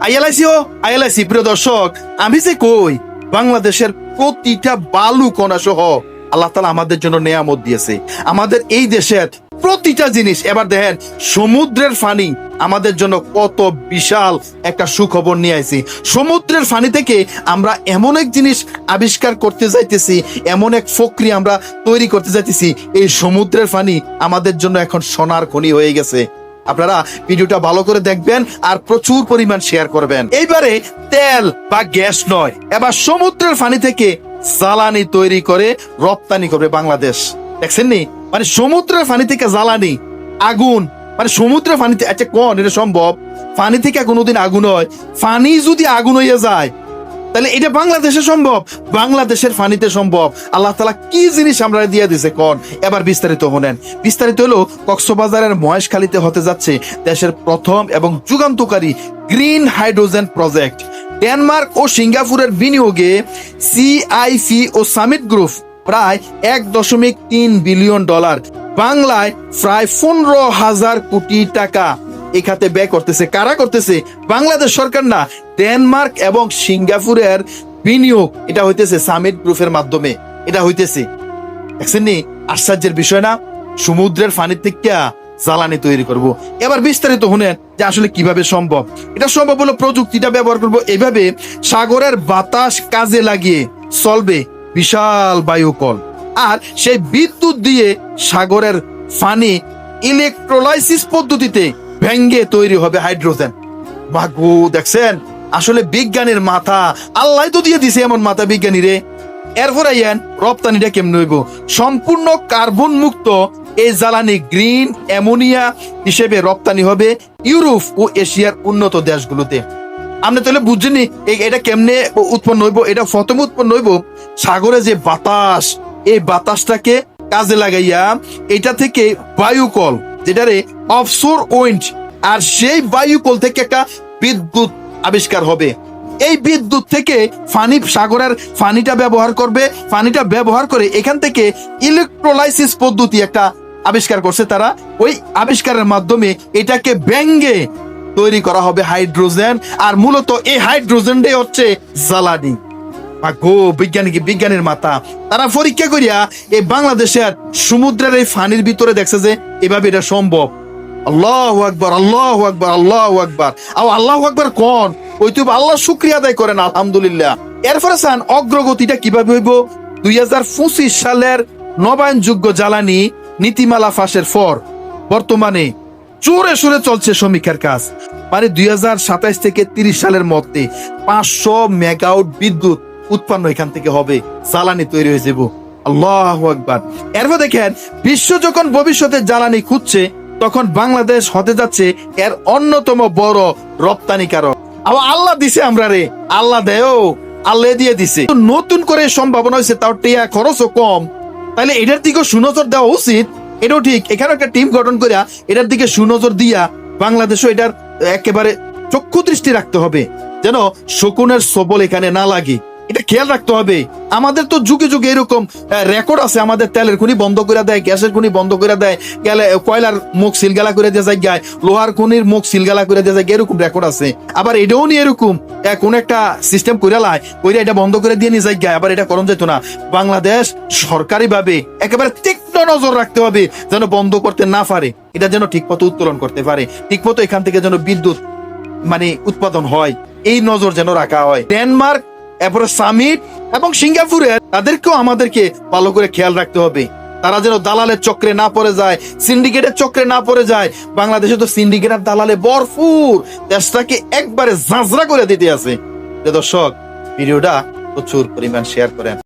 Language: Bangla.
আইএলআইসি প্রিয় দর্শক, আমি যে কই বাংলাদেশের প্রতিটা বালু কণা সহ আল্লাহ তাআলা আমাদের জন্য নেয়ামত দিয়েছে। আমাদের এই দেশের প্রতিটা জিনিস, এবার দেখেন সমুদ্রের পানি আমাদের জন্য কত বিশাল একটা সুখবর নিয়ে আইছি। সমুদ্রের পানি থেকে আমরা এমন এক জিনিস আবিষ্কার করতে যাইতেছি, এমন এক প্রক্রিয়া আমরা তৈরি করতে যাইতেছি, এই সমুদ্রের পানি আমাদের জন্য এখন সোনার খনি হয়ে গেছে। আপনারা ভিডিওটা ভালো করে দেখবেন আর প্রচুর পরিমাণ শেয়ার করবেন। এইবারে তেল বা গ্যাস নয়, এবার সমুদ্রের পানি থেকে জ্বালানি তৈরি করে রপ্তানি করবে বাংলাদেশ। দেখছেন নি, মানে সমুদ্রের পানি থেকে জ্বালানি, আগুন, মানে সমুদ্রের পানিতে, আচ্ছা কোন এটা সম্ভব? পানি থেকে কোনোদিন আগুন হয়? পানি যদি আগুন হয়ে যায় তাহলে এটা বাংলাদেশে সম্ভব? বাংলাদেশের পানিতে সম্ভব। আল্লাহ তাআলা কি জিনিস আমরা দিয়ে দিছে কোন। এবার বিস্তারিত শুনেন। বিস্তারিত হলো কক্সবাজারের মহেশখালীতে হতে যাচ্ছে দেশের প্রথম এবং যুগান্তকারী গ্রিন হাইড্রোজেন প্রজেক্ট। ডেনমার্ক ও সিঙ্গাপুরের বিনিয়োগে সিআইপি ও সামিট গ্রুপ প্রায় $1.3 বিলিয়ন, বাংলায় প্রায় 15,000 কোটি টাকা এই খাতে ব্যয় করতেছে। কারা করতেছে? বাংলাদেশ সরকার না, ডেনমার্ক এবং সিঙ্গাপুরের বিনিয়োগ এটা হইতেছে সামিট গ্রুপের মাধ্যমে। এটা হইতেছে, দেখছেন নি, আশ্চর্যের বিষয় না? সমুদ্রের পানি থেকে জ্বালানি তৈরি করব। এবার বিস্তারিত শুনেন যে আসলে কিভাবে সম্ভব। এটা সম্ভব হলো প্রযুক্তিটা ব্যবহার করব এইভাবে, সাগরের বাতাস কাজে লাগিয়ে চলবে বিশাল বায়ুকল, আর সেই বিদ্যুৎ দিয়ে সাগরের পানি ইলেকট্রোলাইসিস পদ্ধতিতে ভেঙ্গে তৈরি হবে হাইড্রোজেন। বাগু, দেখছেন আসলে বিজ্ঞানীর মাথা, আল্লাহ তো দিয়ে দিছে এমন মাথা বিজ্ঞানী রে। এরপরে রপ্তানিটা কেমন হইব? সম্পূর্ণ কার্বন মুক্ত এই জ্বালানি গ্রিন অ্যামোনিয়া হিসেবে রপ্তানি হবে ইউরোপ ও এশিয়ার উন্নত দেশগুলোতে। আপনি তাহলে বুঝছেনি এটা কেমনে উৎপন্ন হইব? এটা প্রথম উৎপন্ন হইব সাগরে যে বাতাস, এই বাতাসটাকে কাজে লাগাইয়া এটা থেকে বায়ুকল, যেটারে অফশোর উইন্ড, আর সেই বায়ুকল থেকে একটা বিদ্যুৎ আবিষ্কার হবে। এই বিদ্যুৎ থেকে পানি, সাগরের পানিটা ব্যবহার করবে, পানিটা ব্যবহার করে এখান থেকে ইলেকট্রোলাইসিস পদ্ধতি একটা আবিষ্কার করছে তারা। ওই আবিষ্কারের মাধ্যমে এটাকে ভেঙ্গে তৈরি করা হবে হাইড্রোজেন, আর মূলত এই হাইড্রোজেনটাই হচ্ছে জ্বালানি। বিজ্ঞানীর মাথা, তারা পরীক্ষা করিয়া এই বাংলাদেশের সমুদ্রের এই পানির ভিতরে দেখছে যে এভাবে এটা সম্ভব। আল্লাহু আকবার, আল্লাহু আকবার, আল্লাহু আকবার। আল্লাহু আকবার কোন ওই তো আল্লাহ শুকরিয়া আদায় করেন আলহামদুলিল্লাহ। এরপরে চান অগ্রগতিটা কিভাবে হইব? 2025 সালের নবায়নযোগ্য জ্বালানি নীতিমালা ফাঁসের পর বর্তমানে জোরে সোরে চলছে সমীক্ষার কাজ। মানে 2027 থেকে 30 সালের মধ্যে 500 মেগাওয়াট বিদ্যুৎ উৎপন্ন এখান থেকে হবে, জ্বালানি তৈরি হয়ে যাব। আল্লাহু আকবার। এরপর দেখেন, বিশ্ব যখন ভবিষ্যতে জ্বালানি খুঁজছে তখন বাংলাদেশ হতে যাচ্ছে এর অন্যতম বড় রপ্তানিকারক। আল্লাহ দিছে আমরা রে, আল্লাহ দেও, আল্লাহ দিয়ে দিছে। নতুন করে সম্ভাবনা হয়েছে, তাও টিয়া খরচও কম, তাহলে এটার দিকে সুনজর দেওয়া উচিত। এটাও ঠিক, এখানে একটা টিম গঠন করিয়া এটার দিকে সুনজর দিয়া বাংলাদেশও এটার একেবারে চক্ষু দৃষ্টি রাখতে হবে, যেন শকুনের সবল এখানে না লাগে। এটা খেয়াল রাখতে হবে। আমাদের তো যুগে যুগে এরকম রেকর্ড আছে, আমাদের তেলের খনি বন্ধ করে দেয়, গ্যাসের খনি বন্ধ করে দেয়, কয়লার মুখ সিলগালা করে দিয়ে যায়, লোহার খনির মুখ সিলগালা করে দিয়ে যায়, এরকম রেকর্ড আছে। আবার এটাও নিয়ে এরকম কোন একটা সিস্টেম করে লাই কইরা এটা বন্ধ করে দিয়ে নিয়ে যায়, আবার এটা করণ যেত না। বাংলাদেশ সরকারি ভাবে একেবারে তীক্ষ্ণ নজর রাখতে হবে যেন বন্ধ করতে না পারে, এটা যেন ঠিক মতো উত্তোলন করতে পারে, ঠিক মতো এখান থেকে যেন বিদ্যুৎ মানে উৎপাদন হয়, এই নজর যেন রাখা হয়। ডেনমার্ক, এরপরে সামিট এবং সিঙ্গাপুরে তাদেরকেও আমাদেরকে ভালো করে খেয়াল রাখতে হবে, তারা যেন দালালের চক্রে না পড়ে যায়, সিন্ডিকেটের চক্রে না পড়ে যায়। বাংলাদেশে তো সিন্ডিকেট আর দালালে ভরপুর, দেশটাকে একবারে ঝাঁঝরা করে দিতে আছে। দর্শক, ভিডিওটা প্রচুর পরিমাণ শেয়ার করেন।